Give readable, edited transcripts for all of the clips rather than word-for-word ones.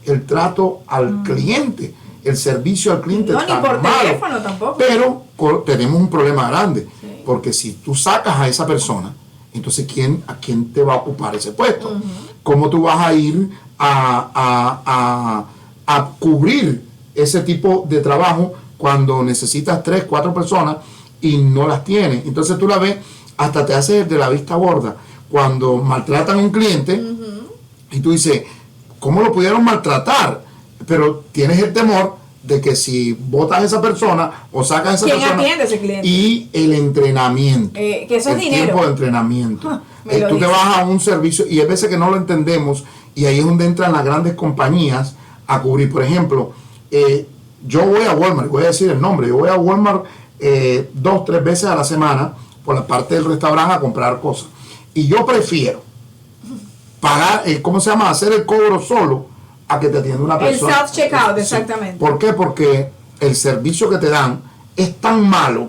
el trato al cliente, el servicio al cliente. No, ni por teléfono tampoco. Pero tenemos un problema grande, porque si tú sacas a esa persona, entonces ¿a quién te va a ocupar ese puesto? ¿Cómo tú vas a ir a cubrir ese tipo de trabajo cuando necesitas 3, 4 personas y no las tienes? Entonces tú la ves, hasta te haces de la vista gorda cuando maltratan a un cliente y tú dices, ¿cómo lo pudieron maltratar? Pero tienes el temor de que si botas a esa persona o sacas a esa persona. ¿Quién atiende a ese cliente? Y el entrenamiento. Que eso es el dinero. Tiempo de entrenamiento. Tú te dice. vas a un servicio y hay veces que no lo entendemos y ahí es donde entran las grandes compañías a cubrir. Por ejemplo, yo voy a Walmart, voy a decir el nombre, yo voy a Walmart 2, 3 veces a la semana por la parte del restaurante a comprar cosas. Y yo prefiero pagar, hacer el cobro solo a que te atienda una persona. El self-checkout, exactamente. ¿Por qué? Porque el servicio que te dan es tan malo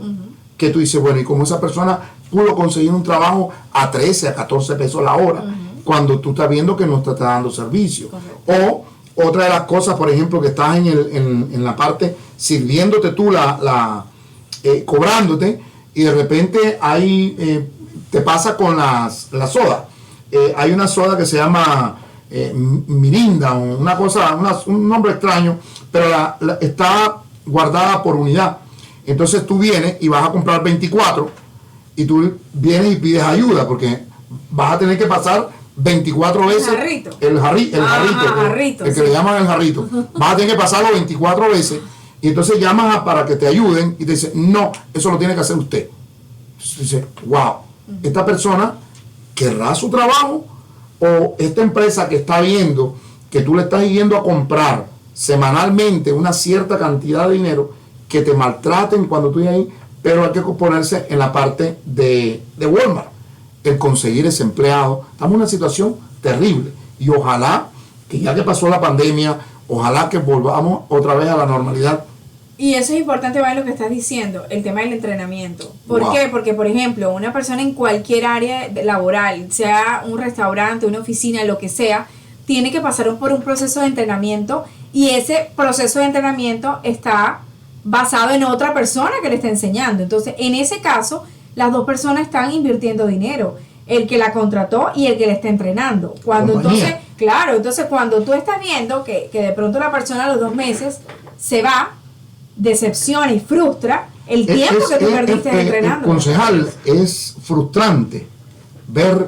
que tú dices, bueno, y como esa persona pudo conseguir un trabajo a 13, a 14 pesos la hora, cuando tú estás viendo que no te está dando servicio. Correcto. O otra de las cosas, por ejemplo, que estás en la parte sirviéndote tú, cobrándote, y de repente hay, te pasa con la soda. Hay una soda que se llama Mirinda, una cosa, un nombre extraño, pero está guardada por unidad. Entonces tú vienes y vas a comprar 24 y tú vienes y pides ayuda porque vas a tener que pasar 24 veces el jarrito, el que le llaman el jarrito. Vas a tener que pasarlo 24 veces y entonces llamas para que te ayuden y te dicen, no, eso lo tiene que hacer usted. Entonces dices, wow, esta persona querrá su trabajo, o esta empresa que está viendo que tú le estás yendo a comprar semanalmente una cierta cantidad de dinero, que te maltraten cuando tú ahí. Pero hay que ponerse en la parte de Walmart, el conseguir ese empleado. Estamos en una situación terrible y ojalá que ya que pasó la pandemia, ojalá que volvamos otra vez a la normalidad. Y eso es importante, ver lo que estás diciendo, el tema del entrenamiento. ¿Por qué? Porque, por ejemplo, una persona en cualquier área laboral, sea un restaurante, una oficina, lo que sea, tiene que pasar por un proceso de entrenamiento, y ese proceso de entrenamiento está basado en otra persona que le está enseñando. Entonces, en ese caso, las dos personas están invirtiendo dinero, el que la contrató y el que le está entrenando. Cuando entonces cuando tú estás viendo que de pronto la persona a los 2 meses se va, decepciona y frustra el tiempo que tú perdiste entrenando. Concejal, es frustrante ver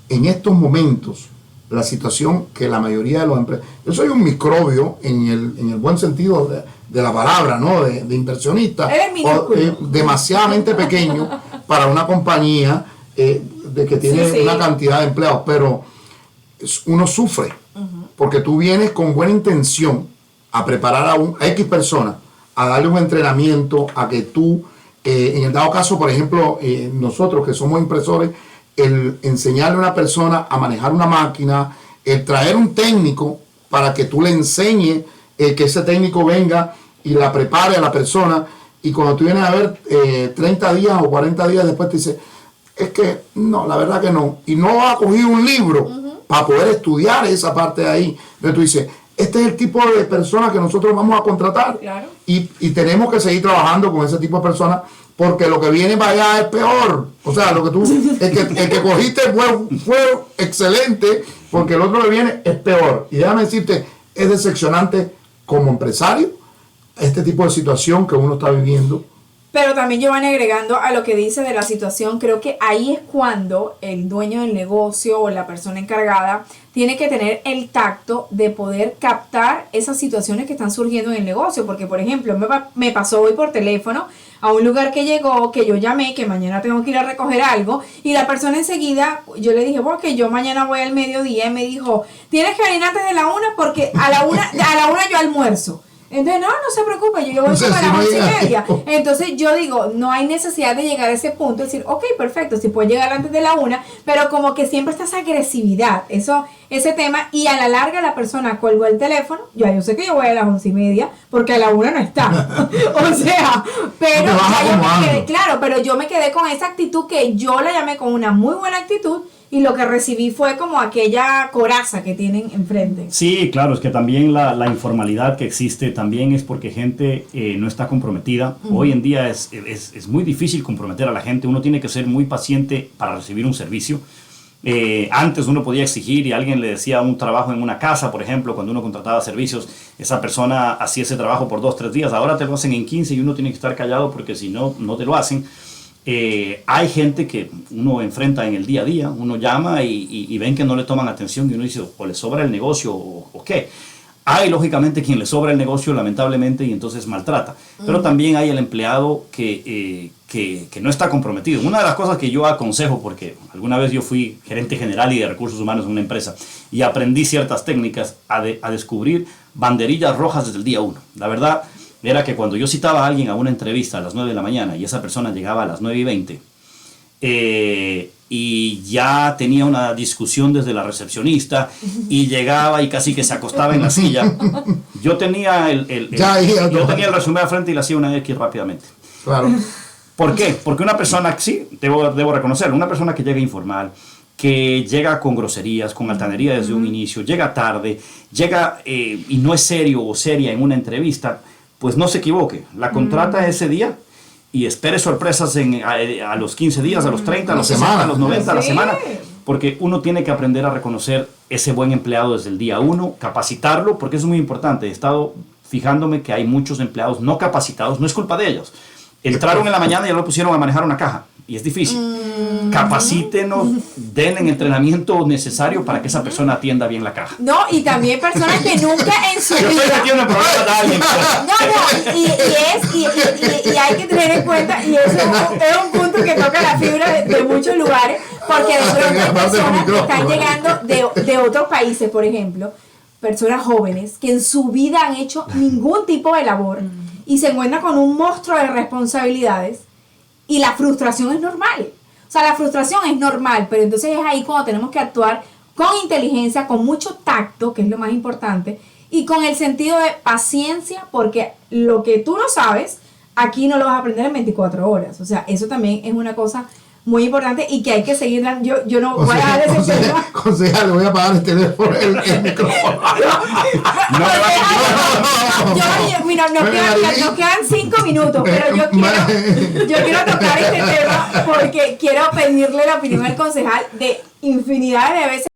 en estos momentos la situación que la mayoría de los empresarios. Yo soy un microbio en el buen sentido de la palabra, ¿no? De inversionista, demasiadamente pequeño para una compañía de que tiene una cantidad de empleados, pero uno sufre porque tú vienes con buena intención a preparar a X persona, a darle un entrenamiento, a que tú, en el dado caso, por ejemplo, nosotros que somos impresores, el enseñarle a una persona a manejar una máquina, el traer un técnico para que tú le enseñes, que ese técnico venga y la prepare a la persona, y cuando tú vienes a ver 30 días o 40 días después te dice, es que no, la verdad que no, y no ha cogido un libro para poder estudiar esa parte de ahí. Entonces tú dices, este es el tipo de personas que nosotros vamos a contratar. Claro. Y tenemos que seguir trabajando con ese tipo de personas, porque lo que viene para allá es peor. O sea, lo que tú, el que cogiste fue excelente, porque el otro que viene es peor. Y déjame decirte, es decepcionante como empresario este tipo de situación que uno está viviendo. Pero también, Giovanni, agregando a lo que dice de la situación, creo que ahí es cuando el dueño del negocio o la persona encargada tiene que tener el tacto de poder captar esas situaciones que están surgiendo en el negocio. Porque, por ejemplo, me pasó hoy por teléfono a un lugar que llegó, que yo llamé, que mañana tengo que ir a recoger algo, y la persona enseguida, yo le dije, porque yo mañana voy al mediodía, y me dijo, tienes que venir antes de la 1 porque a la 1 yo almuerzo. Entonces, no se preocupe, yo voy como a las 11:30. Entonces yo digo, no hay necesidad de llegar a ese punto, decir, ok, perfecto, si puedes llegar antes de la 1, pero como que siempre está esa agresividad, ese tema, y a la larga la persona colgó el teléfono, yo sé que yo voy a las 11:30, porque a la 1 no está. O sea, pero yo me quedé con esa actitud, que yo la llamé con una muy buena actitud, y lo que recibí fue como aquella coraza que tienen enfrente. Sí, claro, es que también la informalidad que existe también es porque gente no está comprometida. Hoy en día es muy difícil comprometer a la gente, uno tiene que ser muy paciente para recibir un servicio. Antes uno podía exigir y alguien le decía un trabajo en una casa, por ejemplo, cuando uno contrataba servicios, esa persona hacía ese trabajo por 2 o 3 días, ahora te lo hacen en 15 y uno tiene que estar callado porque si no, no te lo hacen. Hay gente que uno enfrenta en el día a día, uno llama y ven que no le toman atención y uno dice o le sobra el negocio o qué. Hay lógicamente quien le sobra el negocio lamentablemente y entonces maltrata, pero también hay el empleado que no está comprometido. Una de las cosas que yo aconsejo, porque alguna vez yo fui gerente general y de recursos humanos en una empresa y aprendí ciertas técnicas a descubrir banderillas rojas desde el día 1. La verdad era que cuando yo citaba a alguien a una entrevista a las 9 de la mañana y esa persona llegaba a las 9:20 y ya tenía una discusión desde la recepcionista y llegaba y casi que se acostaba en la silla, yo tenía el resumen al frente y le hacía una X rápidamente. Claro. ¿Por qué? Porque una persona, sí, debo reconocerlo, una persona que llega informal, que llega con groserías, con altanería desde un inicio, llega tarde, llega y no es serio o seria en una entrevista, pues no se equivoque, la contrata ese día y espere sorpresas a los 15 días, a los 30, a los 60, a los 90, a la semana, porque uno tiene que aprender a reconocer ese buen empleado desde el día 1, capacitarlo, porque eso es muy importante. He estado fijándome que hay muchos empleados no capacitados, no es culpa de ellos. Entraron en la mañana y ya lo pusieron a manejar una caja y es difícil. Capacítenos, denle el entrenamiento necesario para que esa persona atienda bien la caja. No, y también personas que nunca en su vida... Yo estoy metiendo en problemas de alguien. No, y hay que tener en cuenta, y eso es un punto que toca la fibra de muchos lugares, porque de pronto hay personas que están llegando de otros países, por ejemplo, personas jóvenes que en su vida han hecho ningún tipo de labor y se encuentran con un monstruo de responsabilidades y la frustración es normal. O sea, la frustración es normal, pero entonces es ahí cuando tenemos que actuar con inteligencia, con mucho tacto, que es lo más importante, y con el sentido de paciencia, porque lo que tú no sabes, aquí no lo vas a aprender en 24 horas. O sea, eso también es una cosa muy importante y que hay que seguir. Yo no voy a dejar ese tema. Concejal, le voy a apagar el teléfono, el micrófono. Nos quedan 5 minutos, pero yo quiero tocar este tema porque quiero pedirle la opinión al concejal de infinidad de veces.